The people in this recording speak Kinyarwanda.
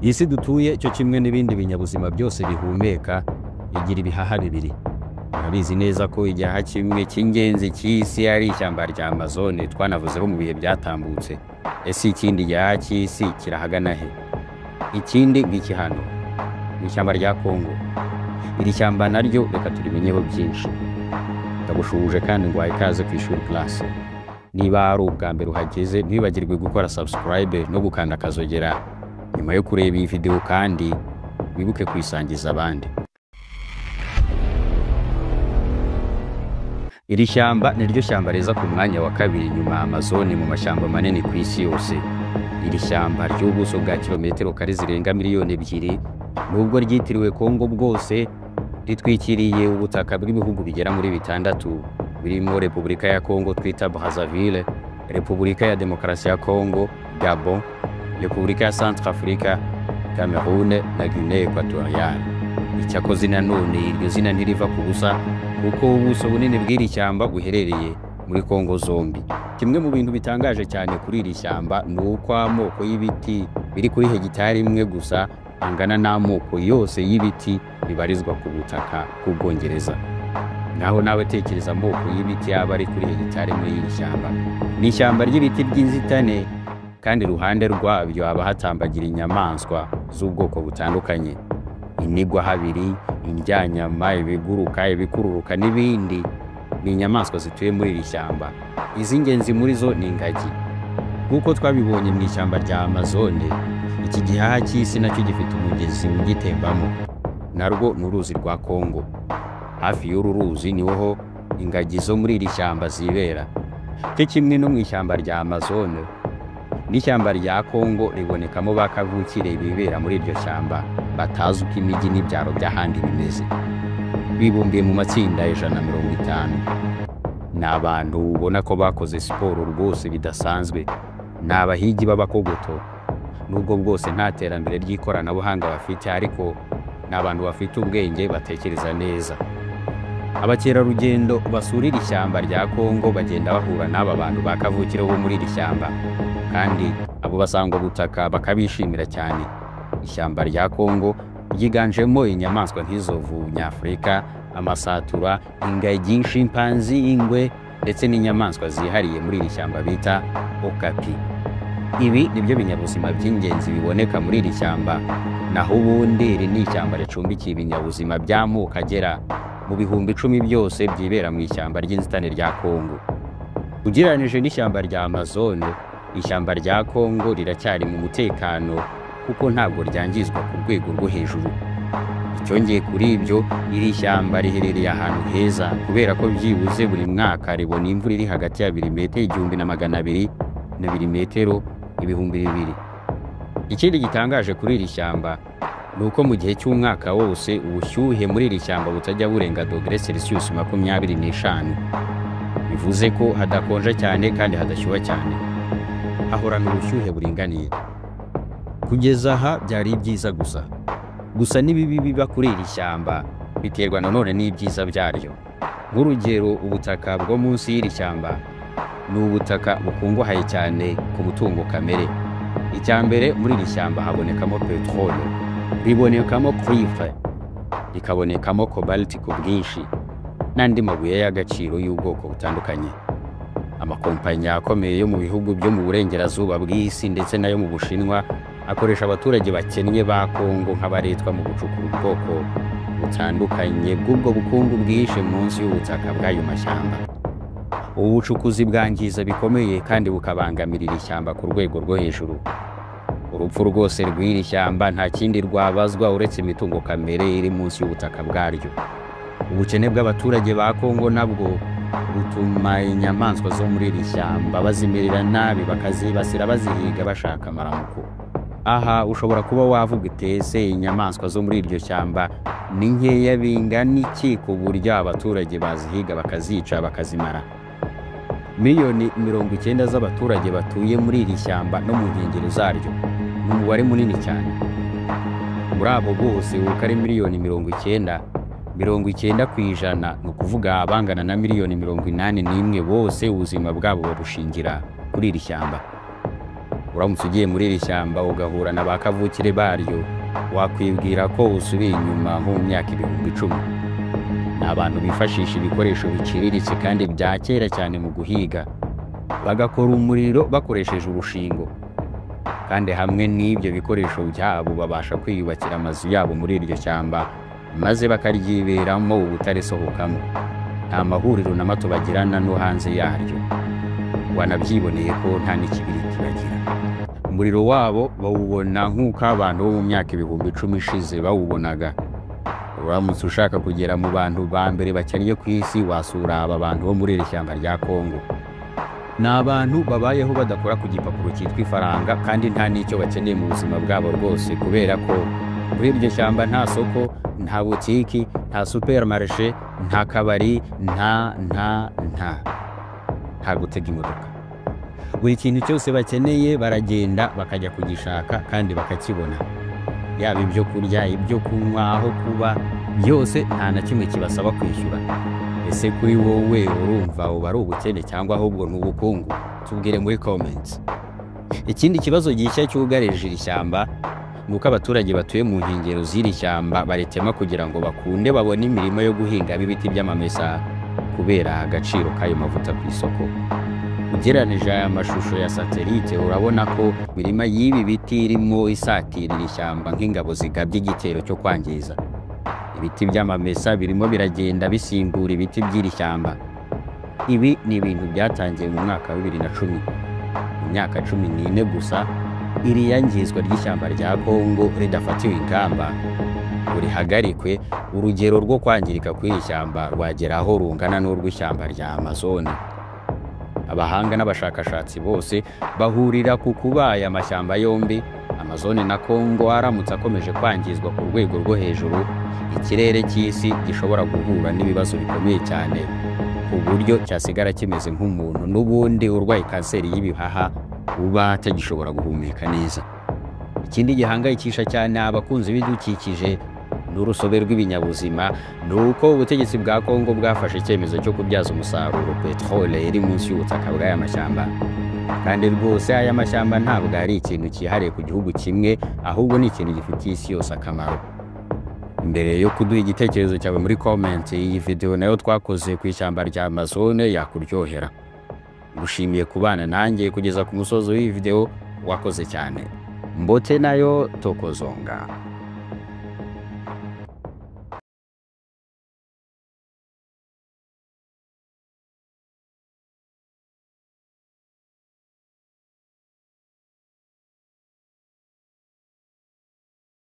isi dutuye cyo kimwe n'ibindi binyabuzima byose bihumeka igira ibihaha bibiri. Urabizi neza ko igihaha kimwe cy'ingenzi cy'isi ari ishyamba rya Amazone twanavuzeho mu bihe byatambutse. Ese ikindi gihaha cy'isi kirahagana he? Ikindi ngiki hano ni ishyamba rya Kongo. Iri shyamba naryo reka turimenyeho byinshi. Ndagushuje kandi ngwaye ikaze ku ishuri class. Niba ari ubwa mbere uhageze ntibagirwe gukora subscribe no gukanda akazogera nyuma yo kureba iyi video, kandi wibuke kuyisangiza abandi. Iri shyamba niryo shyamba reza ku mwanya wa kabiri nyuma ya Amazone mu mashyamba manini ku isi yose. Iri shyamba ry'ubuso bwa kilometero kare zirenga miliyoni 2, nubwo ryitiriwe Kongo bwose ritwikiriye ubutaka bw'ibihugu bigera muri 6 birimo Repubulika ya Kongo twita Brazzaville, Repubulika ya Demokarasi ya Kongo, Gabon, Repubulika ya Centrafrica, Cameroun na Guinée Equatoriale. Icyakoze nanone iryo zina ntiriva ku busa kuko ubuso bunini bw'iri shyamba buherereye muri Kongo zombi. Kimwe mu bintu bitangaje cyane kuri iri shyamba ni uko amoko y'ibiti biri kuri hegitari imwe gusa angana n'amoko yose y'ibiti bibarizwa ku butaka bw'Ubwongereza. Naho nawe tekereza amoko y'ibiti yaba ari kuri hegitari imwe y'iri shyamba. Ni ishyamba ry'ibiti by'inzitane, kandi iruhande rwabyo haba hatambagira inyamaswa z'ubwoko butandukanye. Inigwa habiri, indyanyama, ibiguruka, ibikururuka n'ibindi ni inyamaswa zituye muri iri shyamba. Iz'ingenzi muri zo ni ingagi. Nk'uko twabibonye mu ishyamba rya Amazone, iki gihaha cy'isi nacyo gifite umugezi ugitembamo, narwo ni uruzi rwa Kongo. Hafi y'uru ruzi niho ingagi zo muri iri shyamba zibera. Kimwe no mu ishyamba rya Amazone, n'ishyamba rya Kongo ribonekamo bakavukire bibera muri iryo shyamba batazi uko imijyi n'ibyaro by'ahandi bimeze. Bibumbiye mu matsinda 150. Ni abantu ubona ko bakoze siporo rwose bidasanzwe. Ni abahigi b'abakogoto, nubwo bwose nta terambere ry'ikoranabuhanga bafite, ariko ni abantu bafite ubwenge batekereza neza. Abakerarugendo basura iri shyamba rya Kongo bagenda bahura n'aba bantu bakavukire bo muri iri shyamba, kandi abo basangwa butaka bakabishimira cyane. Ishyamba rya Kongo ryiganjemo inyamaswa nk'izovu nyafurika, amasatura, ingagi, chimpanzee, ingwe ndetse n'inyamaswa zihariye muri iri shyamba bita okapi. Ibi nibyo binyabuzima by'ingenzi biboneka muri iri shyamba. Naho ubundi iri ni ishyamba ricumbikiye ibinyabuzima by'amoko agera mu bihumbi 10 byose byibera mu ishyamba ry'inzitane rya Kongo. Ugereranije n'ishyamba rya Amazone, ishyamba rya Kongo riracyari mu mutekano kuko ntabwo ryangizwa ku rwego rwo hejuru. Icyongeye kuri ibyo, iri shyamba riherereye ahantu heza kubera ko byibuze buri mwaka ribona imvura iri hagati ya 1,200 na 2,200. Ikindi gitangaje kuri iri shyamba ni uko mu gihe cy'umwaka wose ubushyuhe muri iri shyamba butajya burenga °C 25. Bivuze ko hadakonja cyane kandi hadashyuha cyane, hahorana ubushyuhe buringaniye. Kugeza aha byari ibyiza gusa n'ibibi biba kuri iri shyamba biterwa nanone n'ibyiza byaryo. Nk'urugero, ubutaka bwo munsi y'iri shyamba ni ubutaka bukungahaye cyane ku mutungo kamere. Icyambere, muri iri shyamba habonekamo petrole, ribonekamo cuivre, rikabonekamo cobalt ku bwinshi n'andi mabuye y'agaciro y'ubwoko butandukanye. Amakompanyi akomeye yo mu bihugu byo mu burengerazuba bw'isi ndetse nayo mu Bushinwa akoresha abaturage bakennye ba Kongo nk'abaretwa mu gucukura ubwoko butandukanye bw'ubwo bukungu bwihishe munsi y'ubutaka bw'ayo mashyamba. Ubu bucukuzi bwangiza bikomeye kandi bukabangamira iri shyamba ku rwego rwo hejuru. Urupfu rwose rw'iri shyamba nta kindi rwabazwa uretse imitungo kamere iri munsi y'ubutaka bwaryo. Ubukene bw'abaturage ba Kongo nabwo butuma inyamaswa zo muri iri shyamba bazimerera nabi, bakazibasira bazihiga bashaka amaramuko. Aha ushobora kuba wavuga utese inyamaswa zo muri iryo shyamba ni nkeya bingana iki ku buryo abaturage bazihiga bakazica bakazimara? Miliyoni 90 z'abaturage batuye muri iri shyamba no mu nkengero zaryo, ni umubare munini cyane. Muri abo bose uko ari miliyoni 90, 90% ni ukuvuga abangana na miliyoni 81 bose ubuzima bwabo babushingira kuri iri shyamba. uramutse ugiye muri iri shyamba ugahura na ba kavukire baryo wakwibwira ko usubiye inyuma nko mu myaka 10,000. Ni abantu bifashisha ibikoresho biciriritse kandi bya kera cyane mu guhiga, bagakora umuriro bakoresheje urushingo, kandi hamwe n'ibyo bikoresho byabo babasha kwiyubakira amazu yabo muri iryo shyamba maze bakaryiberamo ubutaresohokamo. Nta mahuriro na mato bagirana no hanze yaryo, wanabyiboneye ko nta n'ikibiriti bagira. Umuriro wabo bawubona nk'uko abantu bo mu myaka 10,000 ishize bawubonaga. Uramutse ushaka kugera mu bantu ba mbere bakennye ku isi wasura aba bantu bo muri iri shyamba rya Kongo. Ni abantu babayeho badakora ku gipapuro cyitwa ifaranga kandi nta n'icyo bakeneye mu buzima bwabo rwose, kubera ko muri iryo shyamba nta soko, nta butiki, nta supermarché, nta kabari, nta gutega imodoka. Buri kintu cyose bakeneye baragenda bakajya kugishaka kandi bakakibona, yaba ibyo kurya, ibyo kunywa, aho kuba, byose nta na kimwe kibasaba kwishyura. Ese kuri wowe urumva uba ari ubukene cyangwa ahubwo ni ubukungu? Tubwire muri comments. Ikindi kibazo gishya cyugarije iri shyamba nuko abaturage batuye mu nkengero z'iri shyamba baritema kugira ngo bakunde babone imirimo yo guhinga ibiti by'amamesa kubera agaciro k'ayo mavuta ku isoko. Ugereranije aya mashusho ya satellite urabona ko imirima y'ibi biti irimo isatira iri shyamba nk'ingabo zigabye igitero cyo kwangiza. Ibiti by'amamesa birimo biragenda bisimbura ibiti by'iri shyamba. Ibi ni ibintu byatangiye mu mwaka wa 2010. Mu myaka 14 gusa iri yangizwa ry'ishyamba rya Kongo ridafatiwe ingamba ngo rihagarikwe, urugero rwo kwangirika kw'iri shyamba rwageraho rungana n'urw'ishyamba rya Amazon. Abahanga n'abashakashatsi bose bahurira ku kuba aya mashyamba yombi, Amazon na Kongo, aramutse akomeje kwangizwa ku rwego rwo hejuru, ikirere cy'isi gishobora guhura n'ibibazo bikomeye cyane ku buryo cyasigara kimeze nk'umuntu n'ubundi urwaye kanseri y'ibihaha uba atagishobora guhumeka neza. Ikindi gihangayikisha cyane abakunzi b'ibidukikije n'urusobe rw'ibinyabuzima nuko ubutegetsi bwa Kongo bwafashe icyemezo cyo kubyaza umusaruro petrole iri munsi y'ubutaka bw'aya mashyamba. Kandi rwose aya mashyamba ntabwo ari ikintu cyihariye ku gihugu kimwe, ahubwo ni ikintu gifitiye isi yose akamaro. Mbere yo kuduha igitekerezo cyawe muri comment, iyi video nayo twakoze ku ishyamba rya Amazon yakuryohera. Ngushimiye kubana nanjye kugeza ku musozo w'iyi video, wakoze cyane. Mbote nayo tokozonga.